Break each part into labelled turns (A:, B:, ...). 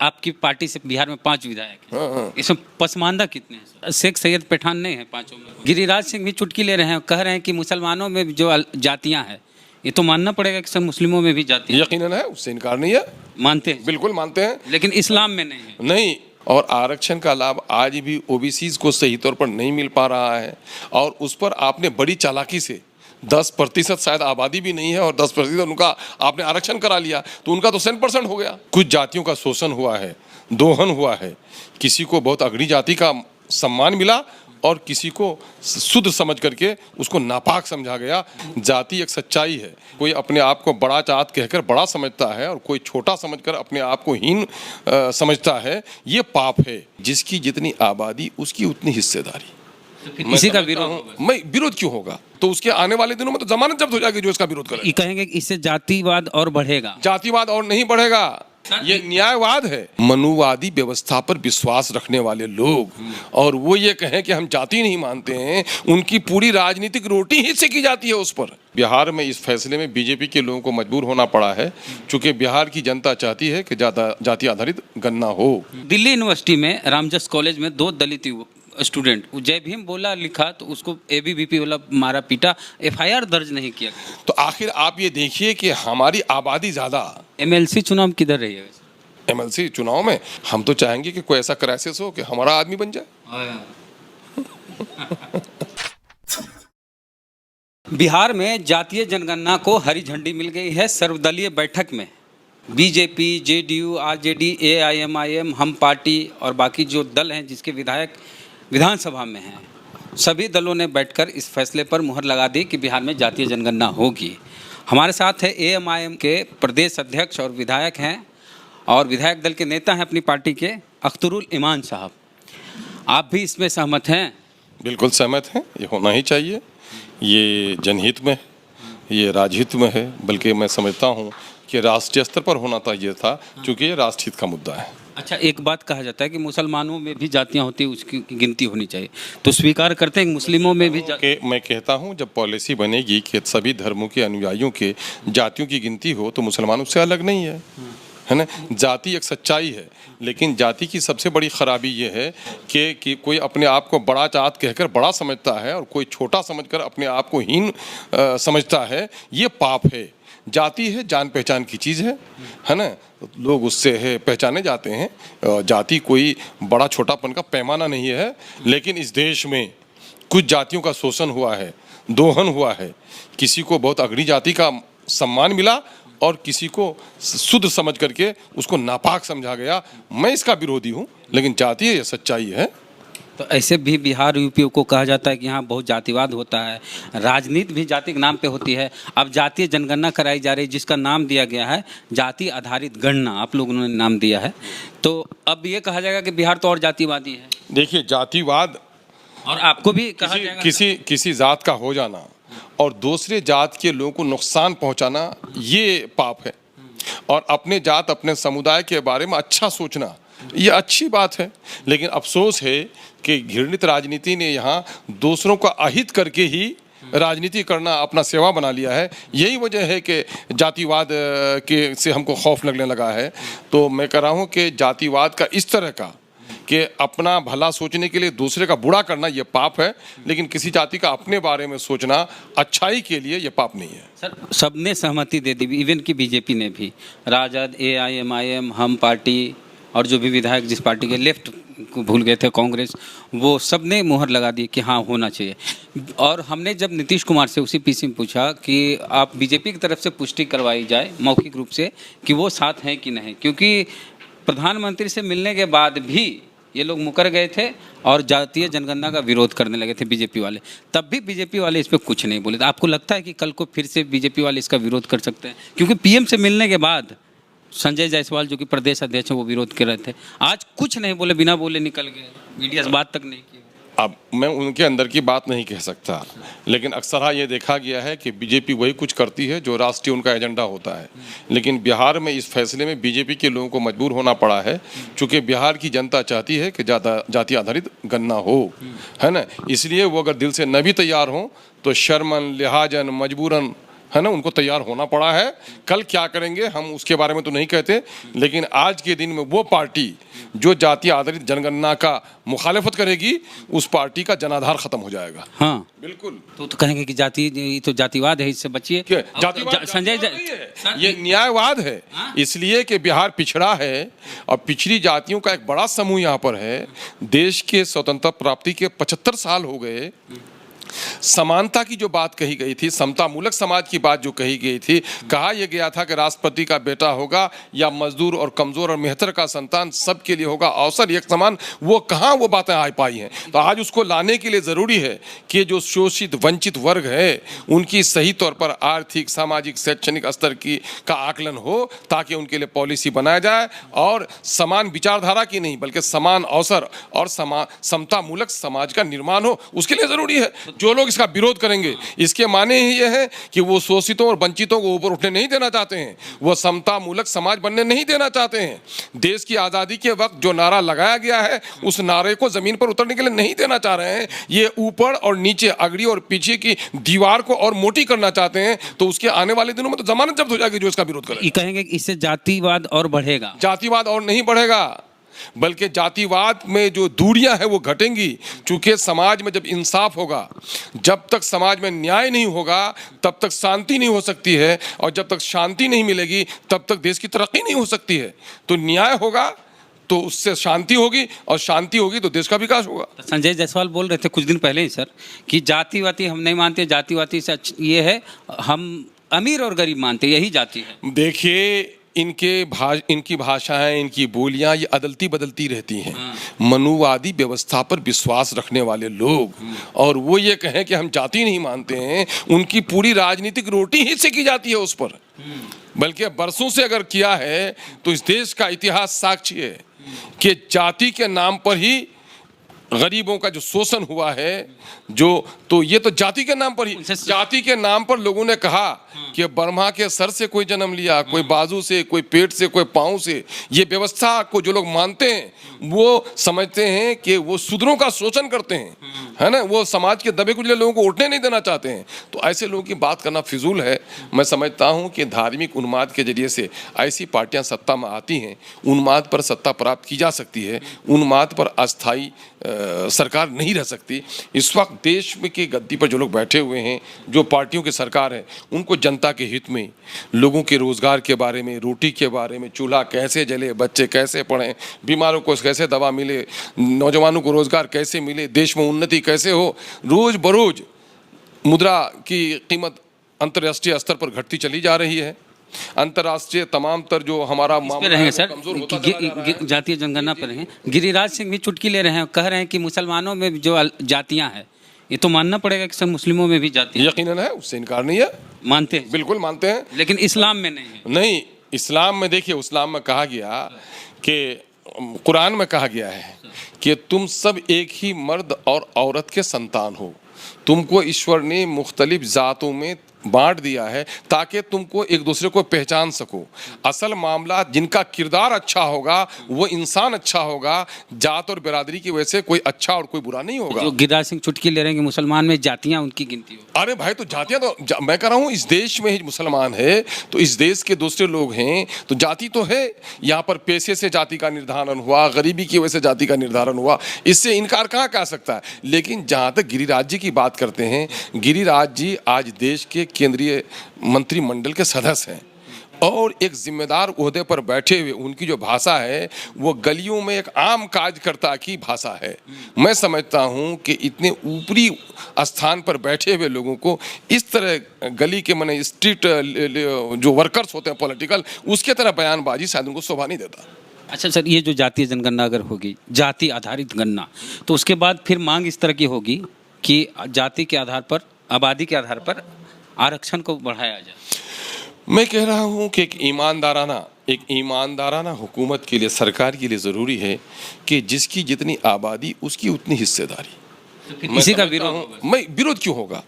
A: आपकी पार्टी से बिहार में 5 विधायक हैं। इसमें पसमानदा कितने हैं? शेख सैयद पठान नहीं है पांचों में। गिरिराज सिंह भी चुटकी ले रहे हैं, कह रहे हैं कि मुसलमानों में जो जातियां हैं, ये तो मानना पड़ेगा कि सब मुस्लिमों में भी जाति
B: यकीनन है, उससे इनकार नहीं है।
A: मानते हैं,
B: बिल्कुल मानते हैं,
A: लेकिन इस्लाम में नहीं है।
B: नहीं। और आरक्षण का लाभ आज भी ओबीसीज को सही तौर पर नहीं मिल पा रहा है, और उस पर आपने बड़ी चालाकी से 10% शायद आबादी भी नहीं है और 10% उनका आपने आरक्षण करा लिया, तो उनका तो 100% हो गया। कुछ जातियों का शोषण हुआ है, दोहन हुआ है, किसी को बहुत अग्रणी जाति का सम्मान मिला और किसी को शुद्ध समझ करके उसको नापाक समझा गया। जाति एक सच्चाई है, कोई अपने आप को बड़ा जात कहकर बड़ा समझता है और कोई छोटा समझकर अपने आप को हीन समझता है, ये पाप है। जिसकी जितनी आबादी उसकी उतनी हिस्सेदारी।
A: इसी का विरोध,
B: मैं विरोध क्यों होगा? तो उसके आने वाले दिनों में तो जमानत जब्त हो जाएगी जो इसका विरोध करे।
A: ये कहेंगे कि इससे जातिवाद और बढ़ेगा।
B: जातिवाद और नहीं बढ़ेगा, ये न्यायवाद है। मनुवादी व्यवस्था पर विश्वास रखने वाले लोग और वो ये कहें कि हम जाति नहीं मानते हैं, उनकी पूरी राजनीतिक रोटी ही सेकी जाती है उस पर। बिहार में इस फैसले में बीजेपी के लोगों को मजबूर होना पड़ा है, क्योंकि बिहार की जनता चाहती है कि जाति आधारित गणना हो।
A: दिल्ली यूनिवर्सिटी में रामजस कॉलेज में 2 दलित स्टूडेंट जय भीम बोला लिखा तो उसको एबीवीपी वाला मारा पीटा, एफआईआर दर्ज नहीं किया गया।
B: तो आखिर आप ये देखिए कि हमारी आबादी ज्यादा।
A: एमएलसी चुनाव किधर रही है?
B: एमएलसी चुनाव में हम तो चाहेंगे कि कोई ऐसा क्राइसिस हो कि हमारा आदमी बन जाए।
A: बिहार में जातीय जनगणना को हरी झंडी मिल गई है सर्वदलीय बैठक में। बीजेपी, जेडीयू, आरजेडी, एआईएमआईएम, हम पार्टी और बाकी जो दल हैं जिसके विधायक विधानसभा में हैं, सभी दलों ने बैठकर इस फैसले पर मुहर लगा दी कि बिहार में जातीय जनगणना होगी। हमारे साथ है एएमआईएम के प्रदेश अध्यक्ष और विधायक हैं और विधायक दल के नेता हैं अपनी पार्टी के, अख्तरुल ईमान साहब। आप भी इसमें सहमत हैं?
B: बिल्कुल सहमत हैं, ये होना ही चाहिए। ये जनहित में, ये राजहित में है, बल्कि मैं समझता हूँ कि राष्ट्रीय स्तर पर होना चाहिए था, क्योंकि ये राष्ट्रहित का मुद्दा है।
A: अच्छा, एक बात कहा जाता है कि मुसलमानों में भी जातियां होती हैं, उसकी गिनती होनी चाहिए, तो स्वीकार करते हैं कि मुस्लिमों में भी
B: मैं कहता हूं जब पॉलिसी बनेगी कि सभी धर्मों के अनुयायियों के जातियों की गिनती हो तो मुसलमानों से अलग नहीं है ना। जाति एक सच्चाई है, लेकिन जाति की सबसे बड़ी खराबी ये है कि कोई अपने आप को बड़ा जात कहकर बड़ा समझता है और कोई छोटा समझकर अपने आप को हीन समझता है, ये पाप है। जाति है जान पहचान की चीज़ है ना, लोग उससे है पहचाने जाते हैं। जाति कोई बड़ा छोटापन का पैमाना नहीं है, लेकिन इस देश में कुछ जातियों का शोषण हुआ है, दोहन हुआ है, किसी को बहुत अग्रणी जाति का सम्मान मिला और किसी को शुद्ध समझ करके उसको नापाक समझा गया। मैं इसका विरोधी हूँ, लेकिन जाति है, ये सच्चाई है।
A: तो ऐसे भी बिहार यूपी को कहा जाता है कि यहाँ बहुत जातिवाद होता है, राजनीति भी जाति के नाम पे होती है। अब जातीय जनगणना कराई जा रही है जिसका नाम दिया गया है जाति आधारित गणना, आप लोगों ने नाम दिया है, तो अब ये कहा जाएगा कि बिहार तो और जातिवादी है।
B: देखिए, जातिवाद
A: और आपको भी कहा जाएगा
B: किसी जात का हो जाना और दूसरे जात के लोगों को नुकसान पहुंचाना, ये पाप है। और अपने जात अपने समुदाय के बारे में अच्छा सोचना, ये अच्छी बात है, लेकिन अफसोस है कि घृणित राजनीति ने यहाँ दूसरों का अहित करके ही राजनीति करना अपना सेवा बना लिया है। यही वजह है कि जातिवाद के से हमको खौफ लगने लगा है। तो मैं कह रहा हूँ कि जातिवाद का इस तरह का कि अपना भला सोचने के लिए दूसरे का बुरा करना, ये पाप है, लेकिन किसी जाति का अपने बारे में सोचना अच्छाई के लिए ये पाप नहीं है।
A: सर, सबने सहमति दे दी, इवन की बीजेपी ने भी, राजद, एआईएमआईएम, हम पार्टी और जो भी विधायक जिस पार्टी के लेफ्ट को भूल गए थे, कांग्रेस, वो सब ने मुहर लगा दी कि हाँ होना चाहिए। और हमने जब नीतीश कुमार से उसी पीसी में पूछा कि आप बीजेपी की तरफ से पुष्टि करवाई जाए मौखिक रूप से कि वो साथ हैं कि नहीं, क्योंकि प्रधानमंत्री से मिलने के बाद भी ये लोग मुकर गए थे और जातीय जनगणना का विरोध करने लगे थे बीजेपी वाले, तब भी बीजेपी वाले इस पर कुछ नहीं बोले। तो आपको लगता है कि कल को फिर से बीजेपी वाले इसका विरोध कर सकते हैं? क्योंकि पीएम से मिलने के बाद संजय जायसवाल जो कि प्रदेश अध्यक्ष हैं वो विरोध कर रहे थे, आज कुछ नहीं बोले, बिना बोले निकल गए, मीडिया से बात तक नहीं की।
B: अब मैं उनके अंदर की बात नहीं कह सकता, लेकिन अक्सर ये देखा गया है कि बीजेपी वही कुछ करती है जो राष्ट्रीय उनका एजेंडा होता है। लेकिन बिहार में इस फैसले में बीजेपी के लोगों को मजबूर होना पड़ा है, क्योंकि बिहार की जनता चाहती है कि जाति आधारित गणना हो, है ना। इसलिए वो अगर दिल से न भी तैयार हों तो शर्मन, लिहाजन, मजबूरन, है ना, उनको तैयार होना पड़ा है। कल क्या करेंगे हम उसके बारे में तो नहीं कहते, लेकिन आज के दिन में वो पार्टी जो जाति आधारित जनगणना का मुखालफत करेगी, उस पार्टी का जनाधार खत्म हो जाएगा।
A: हाँ
B: बिल्कुल।
A: तो कहेंगे कि जाति, ये तो जातिवाद है, इससे बचिए।
B: जातिवाद
A: संजय
B: नहीं है, ये न्यायवाद है। इसलिए कि बिहार पिछड़ा है और पिछड़ी जातियों का एक बड़ा समूह यहाँ पर है। देश के स्वतंत्रता प्राप्ति के 75 साल हो गए। समानता की जो बात कही गई थी, समता मूलक समाज की बात जो कही गई थी, कहा यह गया था कि राष्ट्रपति का बेटा होगा या मजदूर और कमजोर और मेहतर का संतान, सबके लिए होगा अवसर एक समान। वो कहाँ वो बातें आ पाई हैं? तो आज उसको लाने के लिए ज़रूरी है कि जो शोषित वंचित वर्ग है उनकी सही तौर पर आर्थिक, सामाजिक, शैक्षणिक स्तर की का आकलन हो, ताकि उनके लिए पॉलिसी बनाया जाए और समान विचारधारा की नहीं बल्कि समान अवसर और समता मूलक समाज का निर्माण हो। उसके लिए ज़रूरी है जो लोग इसका विरोध करेंगे, इसके माने ही ये है कि वो शोषितों और वंचितों को ऊपर उठने नहीं देना चाहते हैं, वो समता मूलक समाज बनने नहीं देना चाहते हैं। देश की आज़ादी के वक्त जो नारा लगाया गया है, उस नारे को जमीन पर उतरने के लिए नहीं देना चाह रहे हैं। ये ऊपर और नीचे, अगड़ी और पीछे की दीवार को और मोटी करना चाहते हैं। तो उसके आने वाले दिनों में तो जमानत जब्त हो जाएगी जो इसका विरोध करे।
A: कहेंगे कि इससे जातिवाद और बढ़ेगा।
B: जातिवाद और नहीं बढ़ेगा, बल्कि जातिवाद में जो दूरियां हैं वो घटेंगी। क्योंकि समाज में जब इंसाफ होगा, जब तक समाज में न्याय नहीं होगा, तब तक शांति नहीं हो सकती है, और जब तक शांति नहीं मिलेगी तब तक देश की तरक्की नहीं हो सकती है। तो न्याय होगा तो उससे शांति होगी, और शांति होगी तो देश का विकास होगा।
A: संजय जायसवाल बोल रहे थे कुछ दिन पहले ही सर कि जातिवादी हम नहीं मानते, जातिवादी से ये है हम अमीर और गरीब मानते, यही जाति है।
B: देखिए, इनकी भाषाएं, इनकी बोलियां ये अदलती बदलती रहती हैं। मनुवादी व्यवस्था पर विश्वास रखने वाले लोग, और वो ये कहें कि हम जाति नहीं मानते हैं, उनकी पूरी राजनीतिक रोटी ही सेकी जाती है उस पर। बल्कि बरसों से अगर किया है तो इस देश का इतिहास साक्षी है कि जाति के नाम पर ही गरीबों का जो शोषण हुआ है, तो ये तो जाति के नाम पर ही, जाति के नाम पर लोगों ने कहा कि ब्रह्मा के सर से कोई जन्म लिया, कोई बाजू से, कोई पेट से, कोई पाँव से। ये व्यवस्था को जो लोग मानते हैं वो समझते हैं कि वो शूद्रों का शोषण करते हैं, है ना, वो समाज के दबे कुचले लोगों को उठने नहीं देना चाहते हैं। तो ऐसे लोगों की बात करना फिजूल है। मैं समझता हूँ कि धार्मिक उन्माद के जरिए से ऐसी पार्टियां सत्ता में आती हैं। उन्माद पर सत्ता प्राप्त की जा सकती है, उन्माद पर अस्थायी सरकार नहीं रह सकती। इस वक्त देश में की गद्दी पर जो लोग बैठे हुए हैं, जो पार्टियों की सरकार है, उनको जनता के हित में, लोगों के रोजगार के बारे में, रोटी के बारे में, चूल्हा कैसे जले, बच्चे कैसे पढ़ें, बीमारों को कैसे दवा मिले, नौजवानों को रोजगार कैसे मिले, देश में उन्नति कैसे हो। रोज बरोज मुद्रा की कीमत अंतर्राष्ट्रीय स्तर पर घटती चली जा रही है। अंतर्राष्ट्रीय तमाम तर जो हमारा मामला है
A: सर,
B: कमजोर होता चला जा रहा है।
A: जातीय जनगणना पर हैं। गिरिराज सिंह भी चुटकी ले रहे हैं, कह रहे हैं कि मुसलमानों में जो जातियां हैं, ये तो मानना पड़ेगा कि सब मुस्लिमों में भी जातियां
B: यकीनन है, उससे इनकार नहीं है,
A: मानते हैं,
B: बिल्कुल मानते हैं।
A: लेकिन इस्लाम में नहीं है।
B: नहीं, इस्लाम में देखिए, इस्लाम में कहा गया कि कुरान में कहा गया है कि तुम सब एक ही मर्द और औरत के संतान हो। तुमको ईश्वर ने मुख्तलिफ जातों में बांट दिया है ताकि तुमको एक दूसरे को पहचान सको। असल मामला जिनका किरदार अच्छा होगा वो इंसान अच्छा होगा। जात और बिरादरी की वजह से कोई अच्छा और कोई बुरा नहीं होगा।
A: जो गिरिराज सिंह चुटकी ले रहे हैं कि मुसलमान में जातियां उनकी गिनती हो।
B: अरे भाई, तो जातियां तो मैं कह रहा हूँ, इस देश में ही मुसलमान है तो इस देश के दूसरे लोग हैं, तो जाति तो है। यहाँ पर पैसे से जाति का निर्धारण हुआ, गरीबी की वजह से जाति का निर्धारण हुआ, इससे इनकार कहाँ कर सकता है। लेकिन जहाँ तक गिरिराज जी की बात करते हैं, गिरिराज जी आज देश के केंद्रीय मंत्रिमंडल के सदस्य हैं और एक जिम्मेदार ओहदे पर बैठे हुए, उनकी जो भाषा है वो गलियों में एक आम कार्यकर्ता की भाषा है। मैं समझता हूं कि इतने ऊपरी स्थान पर बैठे हुए लोगों को इस तरह गली के माने स्ट्रीट जो वर्कर्स होते हैं पॉलिटिकल, उसके तरह बयानबाजी शायद उनको शोभा नहीं देता।
A: अच्छा सर, ये जो जातीय जनगणना अगर होगी, जाति आधारित गणना, तो उसके बाद फिर मांग इस तरह की होगी कि जाति के आधार पर, आबादी के आधार पर आरक्षण को बढ़ाया जाए।
B: मैं कह रहा हूं कि एक ईमानदाराना हुकूमत के लिए, सरकार के लिए ज़रूरी है कि जिसकी जितनी आबादी उसकी उतनी हिस्सेदारी।
A: तो इसी का
B: विरोध क्यों होगा?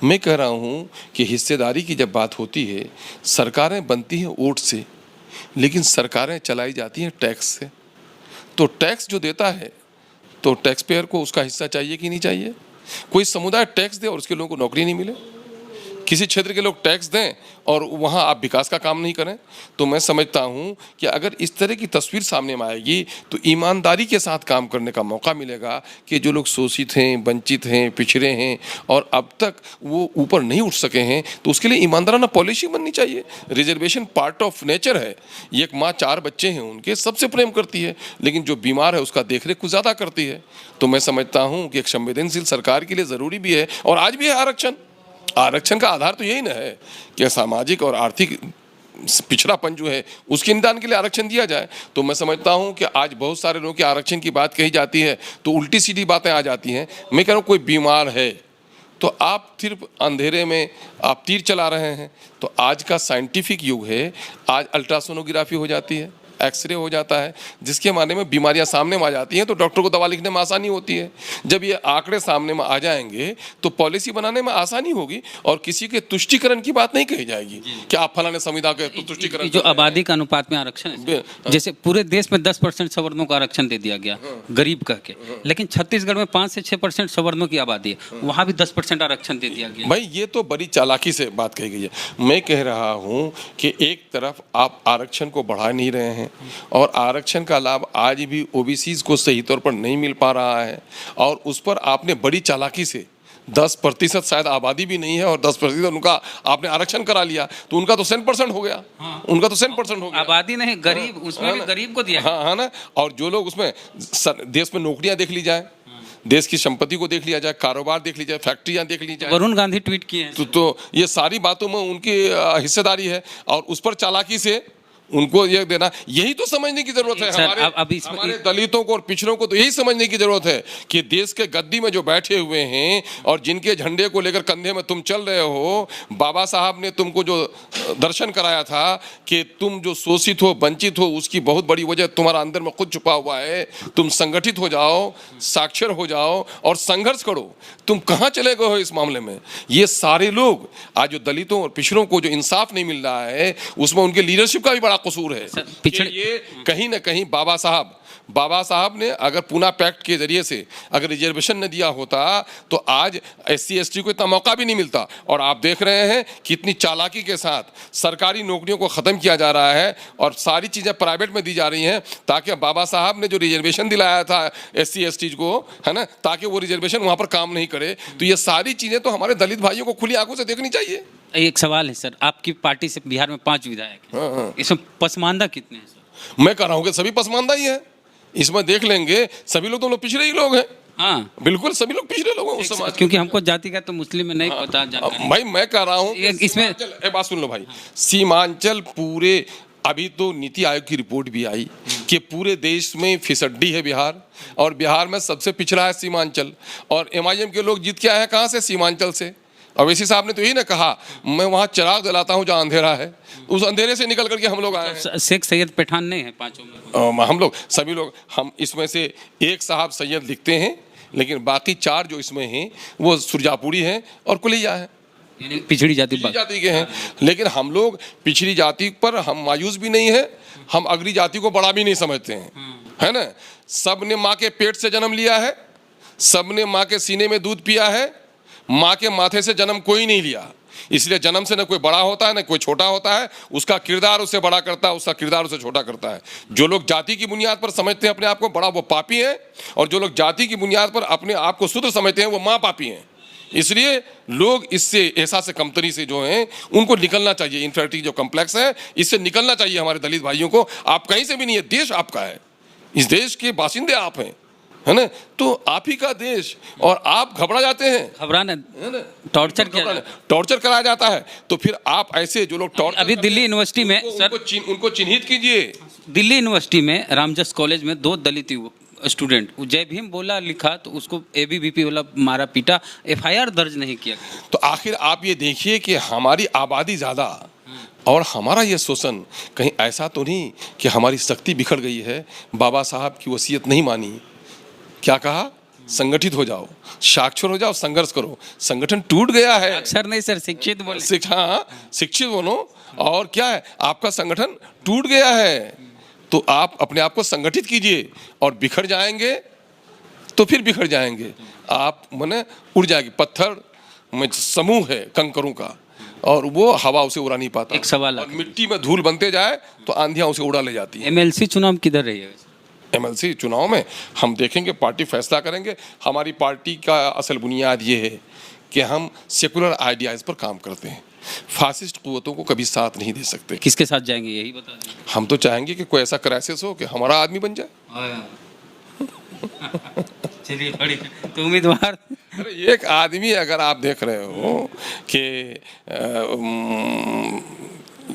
B: मैं कह रहा हूं कि हिस्सेदारी की जब बात होती है, सरकारें बनती हैं वोट से, लेकिन सरकारें चलाई जाती हैं टैक्स से। तो टैक्स जो देता है तो टैक्स पेयर को उसका हिस्सा चाहिए कि नहीं चाहिए? कोई समुदाय टैक्स दे और उसके लोगों को नौकरी नहीं मिले, किसी क्षेत्र के लोग टैक्स दें और वहाँ आप विकास का काम नहीं करें। तो मैं समझता हूँ कि अगर इस तरह की तस्वीर सामने में आएगी तो ईमानदारी के साथ काम करने का मौका मिलेगा कि जो लोग शोषित हैं, वंचित हैं, पिछड़े हैं और अब तक वो ऊपर नहीं उठ सके हैं, तो उसके लिए ईमानदाराना पॉलिसी बननी चाहिए। रिजर्वेशन पार्ट ऑफ नेचर है। एक माँ 4 बच्चे हैं उनके, सबसे प्रेम करती है, लेकिन जो बीमार है उसका देखरेख कुछ ज़्यादा करती है। तो मैं समझता हूँ कि एक संवेदनशील सरकार के लिए ज़रूरी भी है, और आज भी है आरक्षण। आरक्षण का आधार तो यही ना है कि सामाजिक और आर्थिक पिछड़ापन जो है उसके निदान के लिए आरक्षण दिया जाए। तो मैं समझता हूं कि आज बहुत सारे लोगों की आरक्षण की बात कही जाती है तो उल्टी सीधी बातें आ जाती हैं। मैं कह रहा हूं कोई बीमार है तो आप सिर्फ अंधेरे में आप तीर चला रहे हैं। तो आज का साइंटिफिक युग है, आज अल्ट्रासोनोग्राफी हो जाती है, एक्सरे हो जाता है, जिसके माने में बीमारियां सामने में आ जाती हैं तो डॉक्टर को दवा लिखने में आसानी होती है। जब ये आंकड़े सामने में आ जाएंगे तो पॉलिसी बनाने में आसानी होगी और किसी के तुष्टिकरण की बात नहीं कही जाएगी कि आप फलाने संविदा के तुष्टिकरण।
A: जो आबादी का अनुपात में आरक्षण है, जैसे पूरे देश में 10% सवर्णों को आरक्षण दे दिया गया गरीब कह के, लेकिन छत्तीसगढ़ में 5 से 6% सवर्णों की आबादी है, वहाँ भी 10% आरक्षण दे दिया गया।
B: भाई ये तो बड़ी चालाकी से बात कही गई है। मैं कह रहा हूँ कि एक तरफ आप आरक्षण को बढ़ा नहीं रहे हैं और आरक्षण का लाभ आज भी ओबीसीज को सही तौर पर नहीं मिल पा रहा है, और उस पर आपने बड़ी चालाकी से 10% शायद आबादी भी नहीं है और 10% उनका आपने आरक्षण करा लिया तो उनका तो 100% हो गया। उनका तो 100% हो गया।
A: आबादी नहीं, गरीब, उसमें भी गरीब को दिया।
B: हाँ ना। और जो लोग उसमें देश में नौकरियां देख ली जाए, देश की संपत्ति को देख लिया जाए, कारोबार देख ली जाए, फैक्ट्रियां देख ली जाए,
A: वरुण गांधी ट्वीट किए हैं
B: तो ये सारी बातों में उनकी हिस्सेदारी है और उस पर चालाकी से उनको ये देना, यही तो समझने की जरूरत है। हमारे दलितों को और पिछड़ों को तो यही समझने की जरूरत है कि देश के गद्दी में जो बैठे हुए हैं और जिनके झंडे को लेकर कंधे में तुम चल रहे हो, बाबा साहब ने तुमको जो दर्शन कराया था कि तुम जो शोषित हो, वंचित हो, उसकी बहुत बड़ी वजह तुम्हारा अंदर में खुद छुपा हुआ है। तुम संगठित हो जाओ, साक्षर हो जाओ और संघर्ष करो। तुम कहाँ चले गए हो इस मामले में? ये सारे लोग आज जो दलितों और पिछड़ों को जो इंसाफ नहीं मिल रहा है उसमें उनके लीडरशिप का भी बड़ा कसूर है। पिछड़े ये कहीं ना कहीं बाबा साहब ने अगर पूना पैक्ट के जरिए से अगर रिजर्वेशन न दिया होता तो आज SC ST को इतना मौका भी नहीं मिलता। और आप देख रहे हैं कि इतनी चालाकी के साथ सरकारी नौकरियों को ख़त्म किया जा रहा है और सारी चीज़ें प्राइवेट में दी जा रही हैं ताकि बाबा साहब ने जो रिजर्वेशन दिलाया था SC ST को, है ना, ताकि वो रिजर्वेशन वहाँ पर काम नहीं करे। तो ये सारी चीज़ें तो हमारे दलित भाइयों को खुली आंखों से देखनी चाहिए।
A: एक सवाल है सर, आपकी पार्टी से बिहार में 5 विधायक हैं, इसमें पसमानदा कितने हैं सर?
B: मैं कह रहा हूँ कि सभी पसमानदा ही है। इसमें देख लेंगे सभी लोग तो लोग पिछड़े ही लोग हैं।
A: हाँ
B: बिल्कुल, सभी लोग पिछड़े लोग हैं उस समाज,
A: क्योंकि हमको जाति का तो मुस्लिम में नहीं पता।
B: भाई मैं कह रहा हूँ
A: इसमें
B: बात सुन लो भाई, सीमांचल पूरे, अभी तो नीति आयोग की रिपोर्ट भी आई कि पूरे देश में फिसड्डी है बिहार, और बिहार में सबसे पिछड़ा है सीमांचल। और MIM के लोग जीत के आए हैं कहाँ से? सीमांचल से। अवैसी साहब ने तो यही ना कहा, मैं वहाँ चिराग जलाता हूँ जहाँ अंधेरा है, उस अंधेरे से निकल करके हम लोग आए हैं।
A: शेख सैयद पठान नहीं है 5 में?
B: हम लोग सभी लोग, हम इसमें से एक साहब सैयद लिखते हैं, लेकिन बाकी 4 जो इसमें हैं वो सुरजापुरी हैं और कुलिया हैं,
A: पिछड़ी जाति
B: के हैं। लेकिन हम लोग पिछड़ी जाति पर हम मायूस भी नहीं है, हम अगली जाति को बड़ा भी नहीं समझते हैं, है ना। सब ने माँ के पेट से जन्म लिया है, सब ने माँ के सीने में दूध पिया है, माँ के माथे से जन्म कोई नहीं लिया। इसलिए जन्म से न कोई बड़ा होता है न कोई छोटा होता है, उसका किरदार उसे बड़ा करता है, उसका किरदार उसे छोटा करता है। जो लोग जाति की बुनियाद पर समझते हैं अपने आप को बड़ा, वो पापी हैं, और जो लोग जाति की बुनियाद पर अपने आप को शूद्र समझते हैं वो माँ पापी हैं। इसलिए लोग इससे एहसास से कमतरी से जो हैं उनको निकलना चाहिए। इन्फेरिटी जो कम्प्लेक्स है इससे निकलना चाहिए हमारे दलित भाइयों को। आप कहीं से भी नहीं है, देश आपका है, इस देश के बाशिंदे आप हैं, है ना। तो आप ही का देश, और आप घबरा जाते हैं,
A: घबराना,
B: टॉर्चर कराया जाता है। तो फिर आप ऐसे जो लोग टॉर्चर,
A: अभी दिल्ली यूनिवर्सिटी में
B: उनको चिन्हित कीजिए।
A: दिल्ली यूनिवर्सिटी में रामजस कॉलेज में 2 दलित स्टूडेंट जय भीम बोला लिखा तो उसको ABVP वाला मारा पीटा, FIR दर्ज नहीं किया गया।
B: तो आखिर आप ये देखिए कि हमारी आबादी ज़्यादा और हमारा ये शोषण, कहीं ऐसा तो नहीं कि हमारी शक्ति बिखर गई है? बाबा साहब की वसीयत नहीं मानी, क्या कहा? संगठित हो जाओ, साक्षर हो जाओ, संघर्ष करो। संगठन टूट गया है।
A: अक्सर नहीं सर, शिक्षित बोलो।
B: शिक्षित बोलो। और क्या है, आपका संगठन टूट गया है तो आप अपने आप को संगठित कीजिए, और बिखर जाएंगे तो फिर बिखर जाएंगे आप, माने उड़ जाएगी। पत्थर में समूह है कंकरों का, और वो हवा उसे उड़ा नहीं पाता।
A: एक सवाल
B: और मिट्टी में धूल बनते जाए तो आंधियां उसे उड़ा ले जाती है।
A: एमएलसी चुनाव किधर रही है?
B: एमएलसी चुनाव में हम देखेंगे, पार्टी फैसला करेंगे। हमारी पार्टी का असल बुनियाद ये है कि हम सेकुलर आइडियाज़ पर काम करते हैं, फासिस्ट कुव्वतों को कभी साथ नहीं दे सकते।
A: किसके साथ जाएंगे यही बता दीजिए।
B: हम तो चाहेंगे कि कोई ऐसा क्राइसिस हो कि हमारा आदमी बन जाए।
A: चलिए बढ़िया। तो उम्मीदवार
B: अरे एक आदमी अगर आप देख रहे हो कि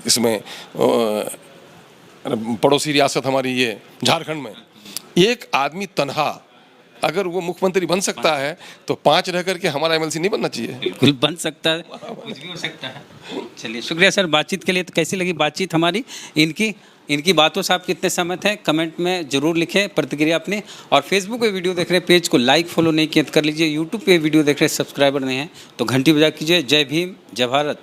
B: इसमें पड़ोसी रियासत हमारी ये झारखंड में एक आदमी तनहा अगर वो मुख्यमंत्री बन सकता है तो 5 रह करके हमारा एमएलसी नहीं बनना चाहिए?
A: बिल्कुल बन सकता है, कुछ भी हो सकता है। चलिए शुक्रिया सर बातचीत के लिए। तो कैसी लगी बातचीत हमारी? इनकी बातों से आप कितने सहमत हैं कमेंट में जरूर लिखें प्रतिक्रिया अपनी। और फेसबुक पे वीडियो देख रहे हैं पेज को लाइक फॉलो नहीं किया तो कर लीजिए। यूट्यूब पे वीडियो देख रहे हैं सब्सक्राइबर नहीं है तो घंटी बजा कीजिए। जय भीम, जय भारत।